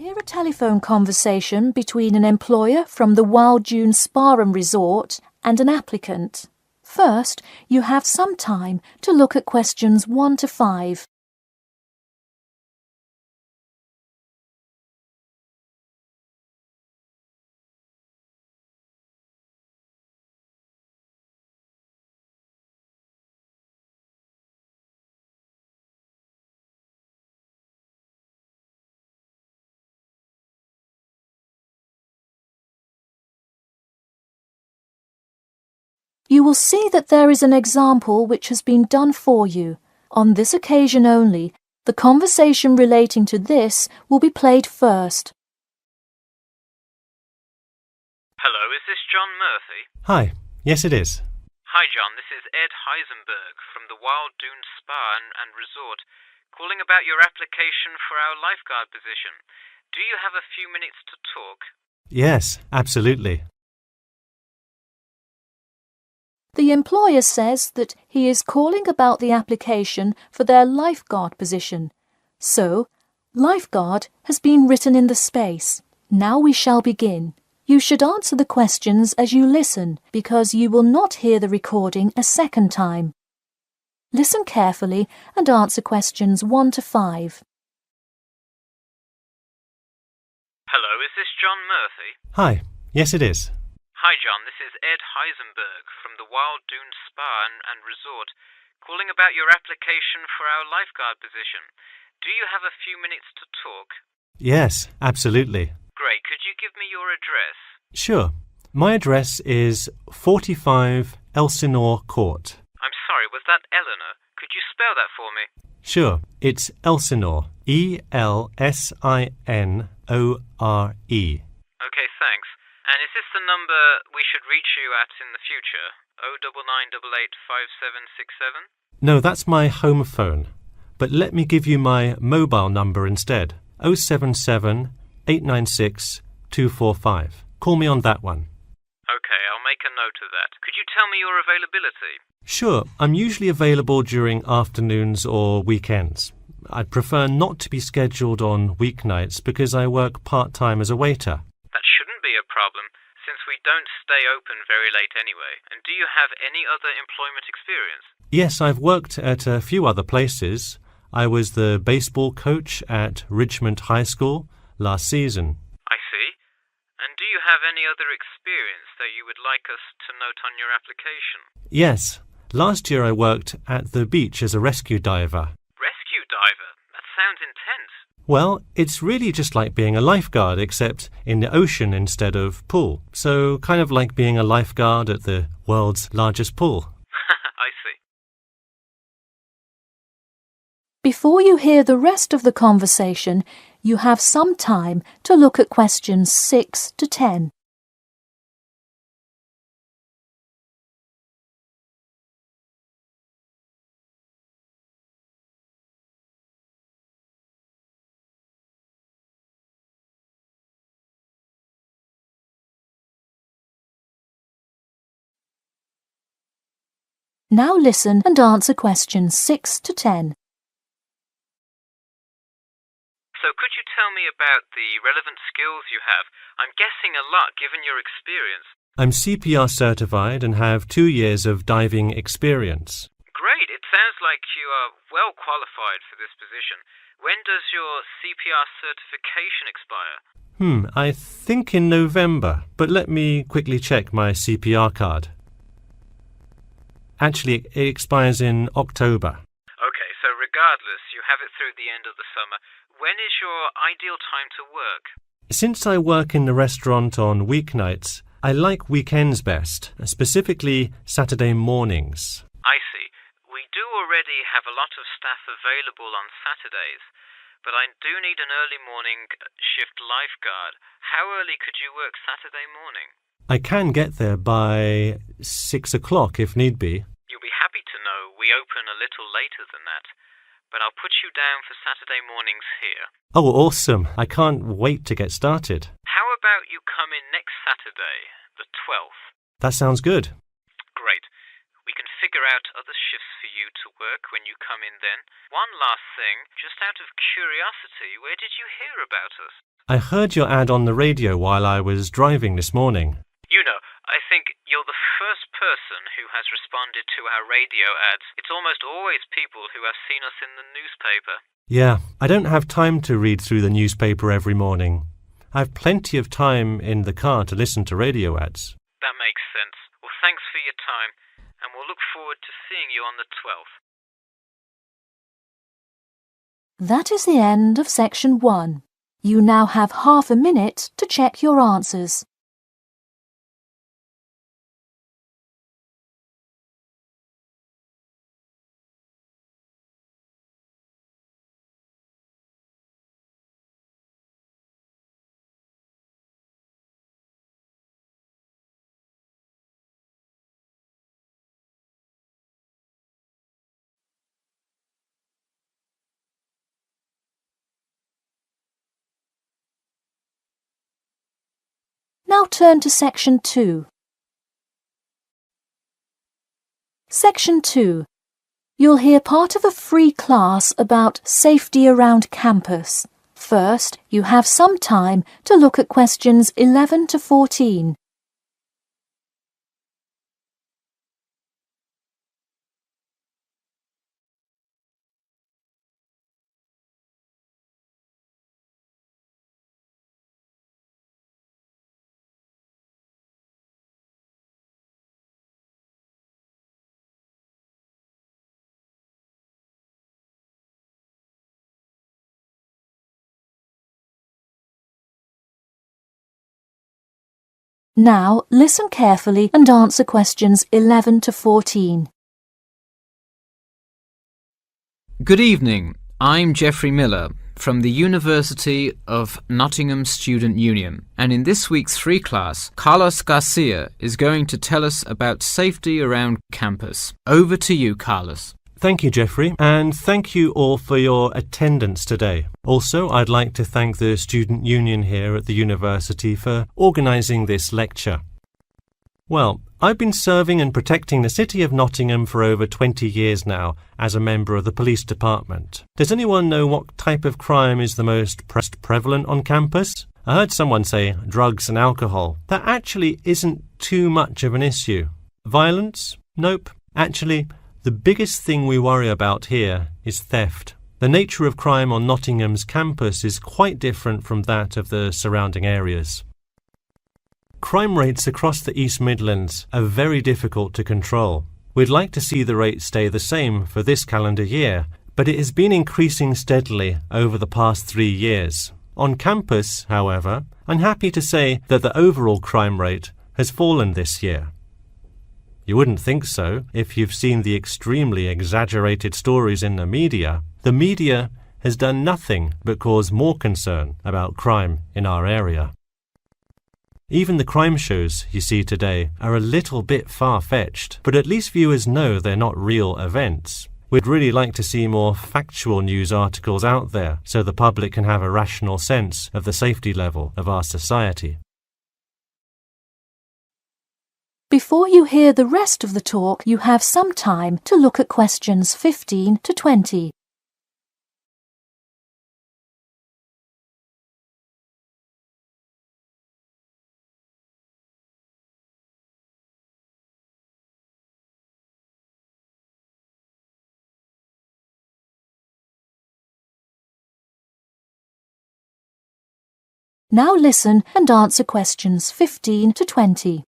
Hear a telephone conversation between an employer from the Wild Dune Spa and Resort and an applicant. First, you have some time to look at questions 1 to 5. You will see that there is an example which has been done for you. On this occasion only, the conversation relating to this will be played first. Hello, is this John Murphy? Hi, yes it is. Hi John, this is Ed Heisenberg from the Wild Dune Spa and Resort, calling about your application for our lifeguard position. Do you have a few minutes to talk? Yes, absolutely. The employer says that he is calling about the application for their lifeguard position. So, lifeguard has been written in the space. Now we shall begin. You should answer the questions as you listen, because you will not hear the recording a second time. Listen carefully and answer questions 1 to 5. Hello, is this John Murphy? Hi, yes it is. Hi John, this is Ed Heisenberg from the Wild Dune Spa and Resort, calling about your application for our lifeguard position. Do you have a few minutes to talk? Yes, absolutely. Great, could you give me your address? Sure. My address is 45 Elsinore Court. I'm sorry, was that Eleanor? Could you spell that for me? Sure, it's Elsinore. E-L-S-I-N-O-R-E. Okay, thanks. And is this the number we should reach you at in the future? 099885767? No, that's my home phone. But let me give you my mobile number instead. 077 896 245. Call me on that one. Okay, I'll make a note of that. Could you tell me your availability? Sure, I'm usually available during afternoons or weekends. I'd prefer not to be scheduled on weeknights because I work part-time as a waiter. That shouldn't be a problem, since we don't stay open very late anyway. And do you have any other employment experience? Yes, I've worked at a few other places. I was the baseball coach at Richmond High School last season. I see. And do you have any other experience that you would like us to note on your application? Yes. Last year I worked at the beach as a rescue diver. Rescue diver? That sounds intense. Well, it's really just like being a lifeguard, except in the ocean instead of pool. So kind of like being a lifeguard at the world's largest pool. I see. Before you hear the rest of the conversation, you have some time to look at questions 6 to 10. Now listen and answer questions 6 to 10. So could you tell me about the relevant skills you have? I'm guessing a lot given your experience. I'm CPR certified and have 2 years of diving experience. Great, it sounds like you are well qualified for this position. When does your CPR certification expire? I think in November, but let me quickly check my CPR card. Actually, it expires in October. Okay, so regardless, you have it through the end of the summer. When is your ideal time to work? Since I work in the restaurant on weeknights, I like weekends best, specifically Saturday mornings. I see. We do already have a lot of staff available on Saturdays, but I do need an early morning shift lifeguard. How early could you work Saturday morning? I can get there by 6 o'clock if need be. You'll be happy to know we open a little later than that, but I'll put you down for Saturday mornings here. Oh, awesome. I can't wait to get started. How about you come in next Saturday, the 12th? That sounds good. Great. We can figure out other shifts for you to work when you come in then. One last thing, just out of curiosity, where did you hear about us? I heard your ad on the radio while I was driving this morning. You know, I think you're the first person who has responded to our radio ads. It's almost always people who have seen us in the newspaper. Yeah, I don't have time to read through the newspaper every morning. I've plenty of time in the car to listen to radio ads. That makes sense. Well, thanks for your time, and we'll look forward to seeing you on the 12th. That is the end of section 1. You now have half a minute to check your answers. Now turn to section 2. Section 2. You'll hear part of a free class about safety around campus. First, you have some time to look at questions 11 to 14. Now, listen carefully and answer questions 11 to 14. Good evening. I'm Geoffrey Miller from the University of Nottingham Student Union, and in this week's free class, Carlos Garcia is going to tell us about safety around campus. Over to you, Carlos. Thank you, Geoffrey, and thank you all for your attendance today. Also, I'd like to thank the Student Union here at the university for organising this lecture. Well, I've been serving and protecting the City of Nottingham for over 20 years now as a member of the police department. Does anyone know what type of crime is the most prevalent on campus? I heard someone say drugs and alcohol. That actually isn't too much of an issue. Violence? Nope. Actually, the biggest thing we worry about here is theft. The nature of crime on Nottingham's campus is quite different from that of the surrounding areas. Crime rates across the East Midlands are very difficult to control. We'd like to see the rate stay the same for this calendar year, but it has been increasing steadily over the past 3 years. On campus, however, I'm happy to say that the overall crime rate has fallen this year. You wouldn't think so if you've seen the extremely exaggerated stories in the media. The media has done nothing but cause more concern about crime in our area. Even the crime shows you see today are a little bit far-fetched, but at least viewers know they're not real events. We'd really like to see more factual news articles out there so the public can have a rational sense of the safety level of our society. Before you hear the rest of the talk, you have some time to look at questions 15 to 20. Now listen and answer questions 15 to 20.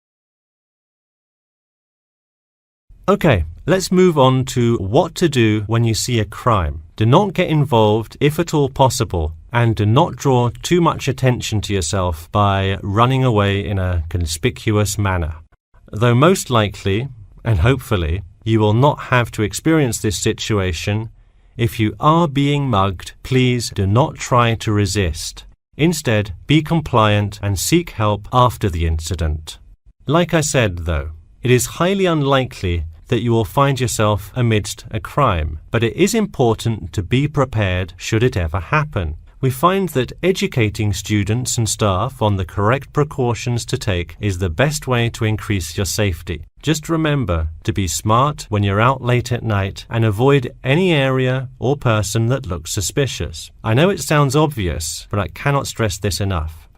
Okay, let's move on to what to do when you see a crime. Do not get involved if at all possible, and do not draw too much attention to yourself by running away in a conspicuous manner. Though most likely, and hopefully, you will not have to experience this situation, if you are being mugged, please do not try to resist. Instead, be compliant and seek help after the incident. Like I said, though, it is highly unlikely that you will find yourself amidst a crime, but it is important to be prepared should it ever happen. We find that educating students and staff on the correct precautions to take is the best way to increase your safety. Just remember to be smart when you're out late at night and avoid any area or person that looks suspicious. I know it sounds obvious, but I cannot stress this enough.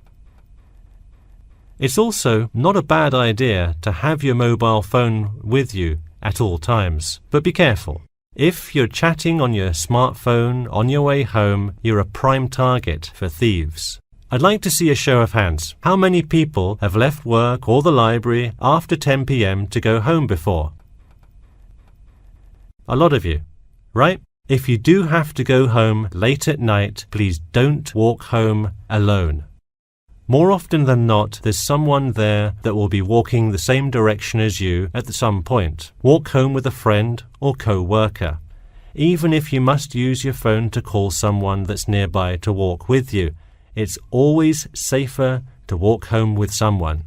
It's also not a bad idea to have your mobile phone with you at all times, but be careful. If you're chatting on your smartphone on your way home, you're a prime target for thieves. I'd like to see a show of hands. How many people have left work or the library after 10 p.m. to go home before? A lot of you, right? If you do have to go home late at night, please don't walk home alone. More often than not, there's someone there that will be walking the same direction as you at some point. Walk home with a friend or co-worker. Even if you must use your phone to call someone that's nearby to walk with you, it's always safer to walk home with someone.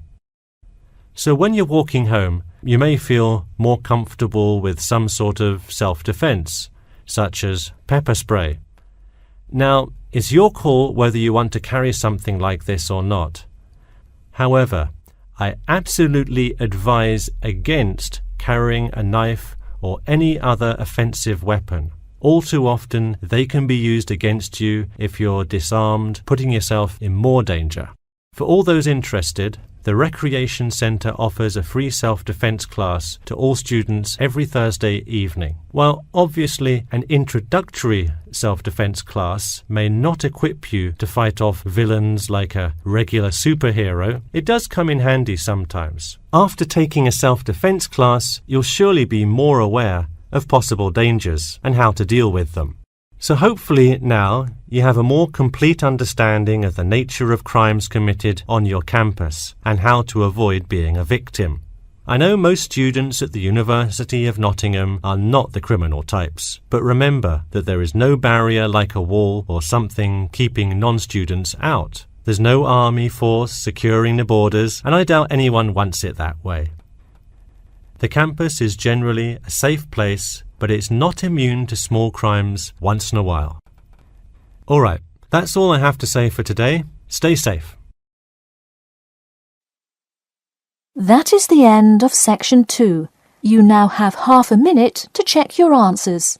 So when you're walking home, you may feel more comfortable with some sort of self-defense, such as pepper spray. Now, it's your call whether you want to carry something like this or not. However, I absolutely advise against carrying a knife or any other offensive weapon. All too often, they can be used against you if you're disarmed, putting yourself in more danger. For all those interested, the Recreation Centre offers a free self-defense class to all students every Thursday evening. While obviously an introductory self-defense class may not equip you to fight off villains like a regular superhero, it does come in handy sometimes. After taking a self-defense class, you'll surely be more aware of possible dangers and how to deal with them. So hopefully now you have a more complete understanding of the nature of crimes committed on your campus and how to avoid being a victim. I know most students at the University of Nottingham are not the criminal types, but remember that there is no barrier like a wall or something keeping non-students out. There's no army force securing the borders, and I doubt anyone wants it that way. The campus is generally a safe place, but it's not immune to small crimes once in a while. All right, that's all I have to say for today. Stay safe. That is the end of section 2. You now have half a minute to check your answers.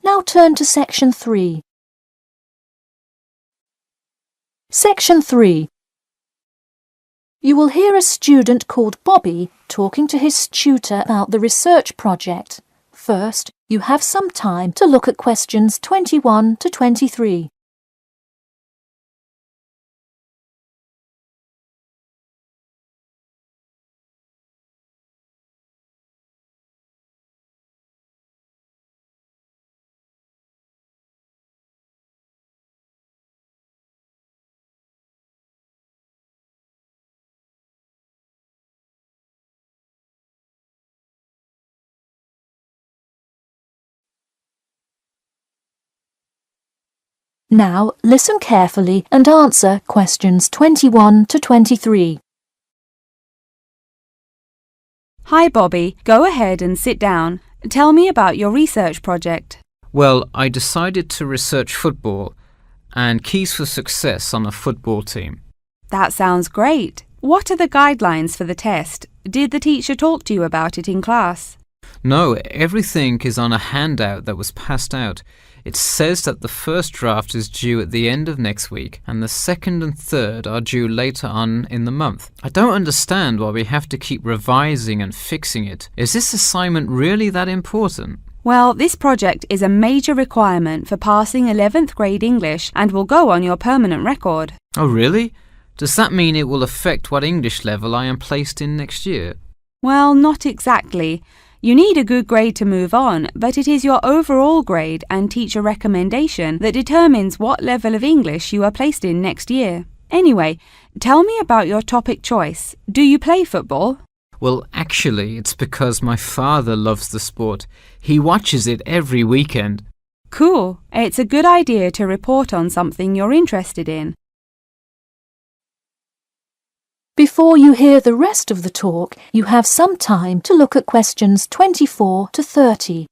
Now turn to section 3. Section 3. You will hear a student called Bobby talking to his tutor about the research project. First, you have some time to look at questions 21 to 23. Now listen carefully and answer questions 21 to 23. Hi Bobby, go ahead and sit down. Tell me about your research project. Well, I decided to research football and keys for success on a football team. That sounds great. What are the guidelines for the test? Did the teacher talk to you about it in class? No, everything is on a handout that was passed out. It says that the first draft is due at the end of next week and the second and third are due later on in the month. I don't understand why we have to keep revising and fixing it. Is this assignment really that important? Well, this project is a major requirement for passing 11th grade English and will go on your permanent record. Oh, really? Does that mean it will affect what English level I am placed in next year? Well, not exactly. You need a good grade to move on, but it is your overall grade and teacher recommendation that determines what level of English you are placed in next year. Anyway, tell me about your topic choice. Do you play football? Well, actually, it's because my father loves the sport. He watches it every weekend. Cool. It's a good idea to report on something you're interested in. Before you hear the rest of the talk, you have some time to look at questions 24 to 30.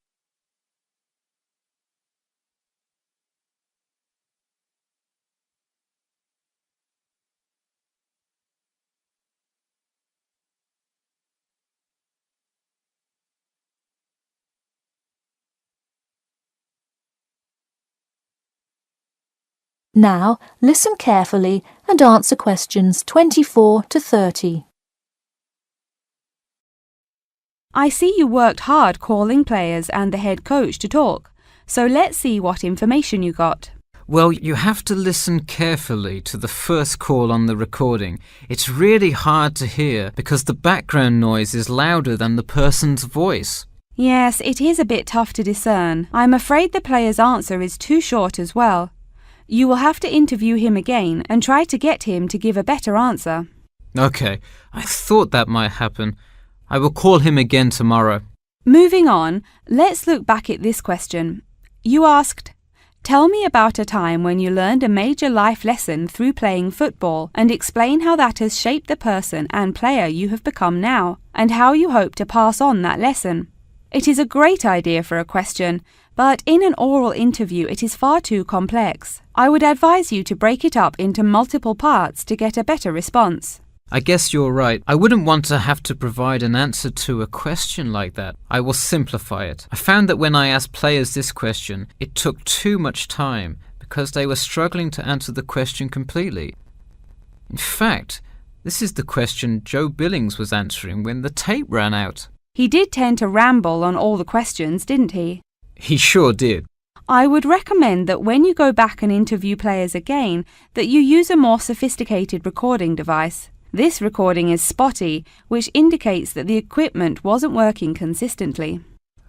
Now, listen carefully and answer questions 24 to 30. I see you worked hard calling players and the head coach to talk, so let's see what information you got. Well, you have to listen carefully to the first call on the recording. It's really hard to hear because the background noise is louder than the person's voice. Yes, it is a bit tough to discern. I'm afraid the player's answer is too short as well. You will have to interview him again and try to get him to give a better answer. Okay, I thought that might happen. I will call him again tomorrow. Moving on, let's look back at this question. You asked, tell me about a time when you learned a major life lesson through playing football and explain how that has shaped the person and player you have become now and how you hope to pass on that lesson. It is a great idea for a question, but in an oral interview it is far too complex. I would advise you to break it up into multiple parts to get a better response. I guess you're right. I wouldn't want to have to provide an answer to a question like that. I will simplify it. I found that when I asked players this question, it took too much time because they were struggling to answer the question completely. In fact, this is the question Joe Billings was answering when the tape ran out. He did tend to ramble on all the questions, didn't he? He sure did. I would recommend that when you go back and interview players again, that you use a more sophisticated recording device. This recording is spotty, which indicates that the equipment wasn't working consistently.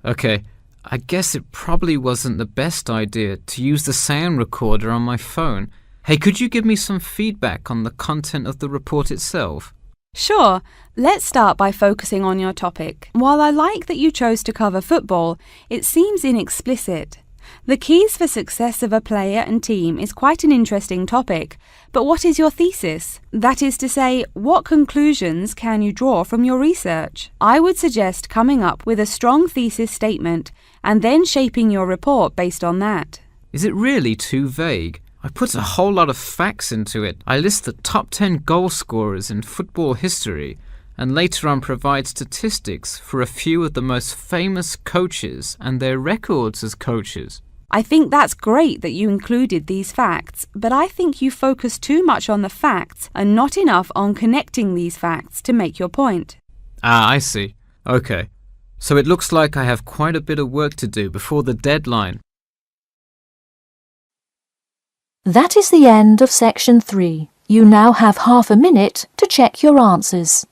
Okay, I guess it probably wasn't the best idea to use the sound recorder on my phone. Hey, could you give me some feedback on the content of the report itself? Sure, let's start by focusing on your topic. While I like that you chose to cover football, it seems inexplicit. The keys for success of a player and team is quite an interesting topic, but what is your thesis? That is to say, what conclusions can you draw from your research? I would suggest coming up with a strong thesis statement and then shaping your report based on that. Is it really too vague? I put a whole lot of facts into it. I list the top 10 goal scorers in football history and later on provide statistics for a few of the most famous coaches and their records as coaches. I think that's great that you included these facts, but I think you focus too much on the facts and not enough on connecting these facts to make your point. Ah, I see. Okay. So it looks like I have quite a bit of work to do before the deadline. That is the end of section 3. You now have half a minute to check your answers.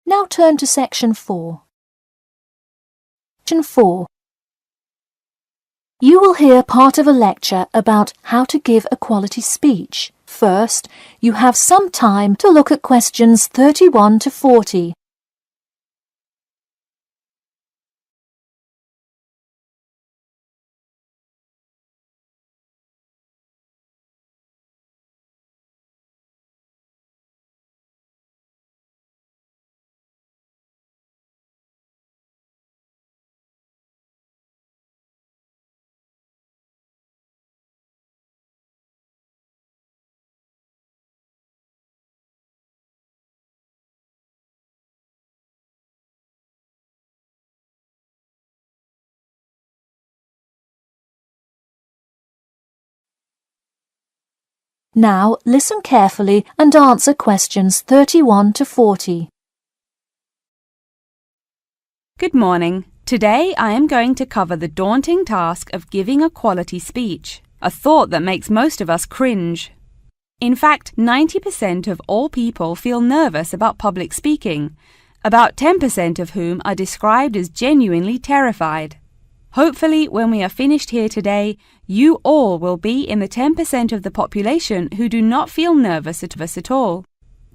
Now turn to section 4. Section 4. You will hear part of a lecture about how to give a quality speech. First, you have some time to look at questions 31 to 40. Now listen carefully and answer questions 31 to 40. Good morning. Today I am going to cover the daunting task of giving a quality speech, a thought that makes most of us cringe. In fact, 90% of all people feel nervous about public speaking, about 10% of whom are described as genuinely terrified. Hopefully, when we are finished here today, you all will be in the 10% of the population who do not feel nervous at all.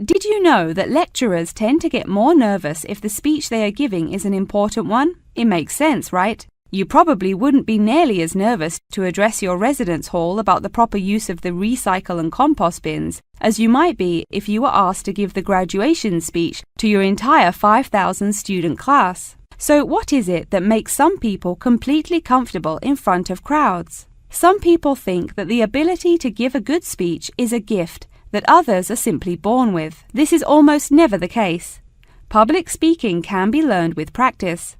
Did you know that lecturers tend to get more nervous if the speech they are giving is an important one? It makes sense, right? You probably wouldn't be nearly as nervous to address your residence hall about the proper use of the recycle and compost bins as you might be if you were asked to give the graduation speech to your entire 5,000 student class. So what is it that makes some people completely comfortable in front of crowds? Some people think that the ability to give a good speech is a gift that others are simply born with. This is almost never the case. Public speaking can be learned with practice.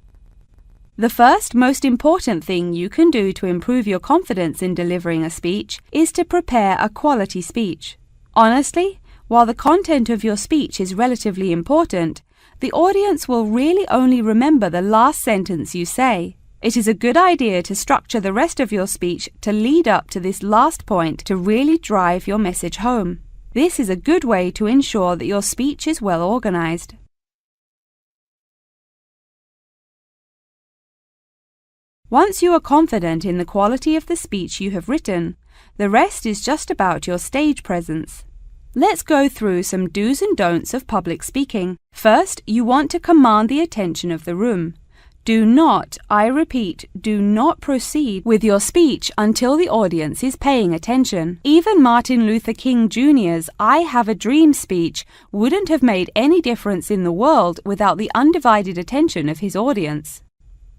The first most important thing you can do to improve your confidence in delivering a speech is to prepare a quality speech. Honestly, while the content of your speech is relatively important, the audience will really only remember the last sentence you say. It is a good idea to structure the rest of your speech to lead up to this last point to really drive your message home. This is a good way to ensure that your speech is well organized. Once you are confident in the quality of the speech you have written, the rest is just about your stage presence. Let's go through some do's and don'ts of public speaking. First, you want to command the attention of the room. Do not, I repeat, do not proceed with your speech until the audience is paying attention. Even Martin Luther King Jr.'s I Have a Dream speech wouldn't have made any difference in the world without the undivided attention of his audience.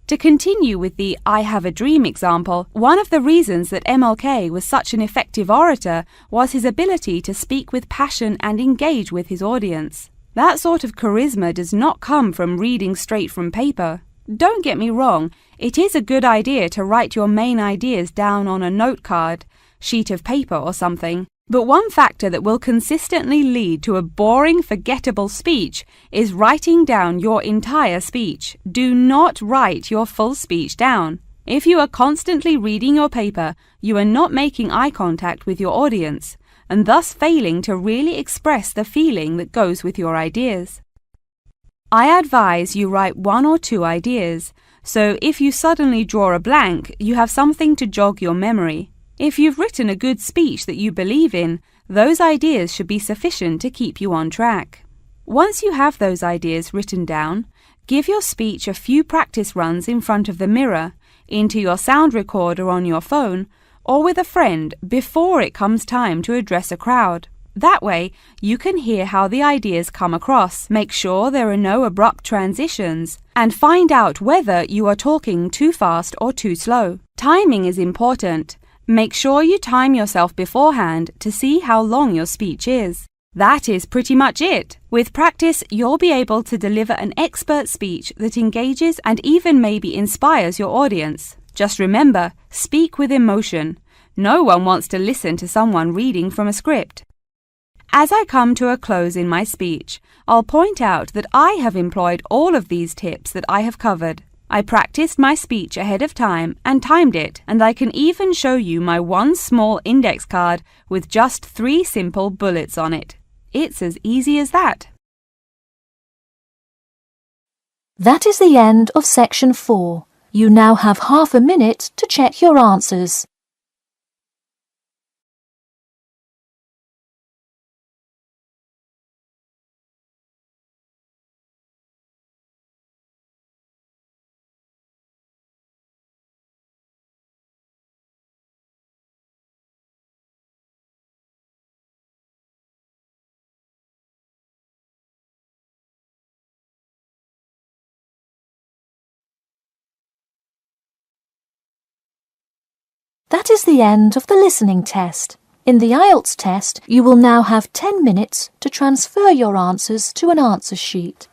To continue with the I Have a Dream example, one of the reasons that MLK was such an effective orator was his ability to speak with passion and engage with his audience. That sort of charisma does not come from reading straight from paper. Don't get me wrong, it is a good idea to write your main ideas down on a note card, sheet of paper or something. But one factor that will consistently lead to a boring, forgettable speech is writing down your entire speech. Do not write your full speech down. If you are constantly reading your paper, you are not making eye contact with your audience, and thus failing to really express the feeling that goes with your ideas. I advise you write 1 or 2 ideas, so if you suddenly draw a blank, you have something to jog your memory. If you've written a good speech that you believe in, those ideas should be sufficient to keep you on track. Once you have those ideas written down, give your speech a few practice runs in front of the mirror, into your sound recorder on your phone, or with a friend before it comes time to address a crowd. That way, you can hear how the ideas come across, make sure there are no abrupt transitions, and find out whether you are talking too fast or too slow. Timing is important. Make sure you time yourself beforehand to see how long your speech is. That is pretty much it. With practice, you'll be able to deliver an expert speech that engages and even maybe inspires your audience. Just remember, speak with emotion. No one wants to listen to someone reading from a script. As I come to a close in my speech, I'll point out that I have employed all of these tips that I have covered. I practiced my speech ahead of time and timed it, and I can even show you my one small index card with just 3 simple bullets on it. It's as easy as that. That is the end of section 4. You now have half a minute to check your answers. That is the end of the listening test. In the IELTS test, you will now have 10 minutes to transfer your answers to an answer sheet.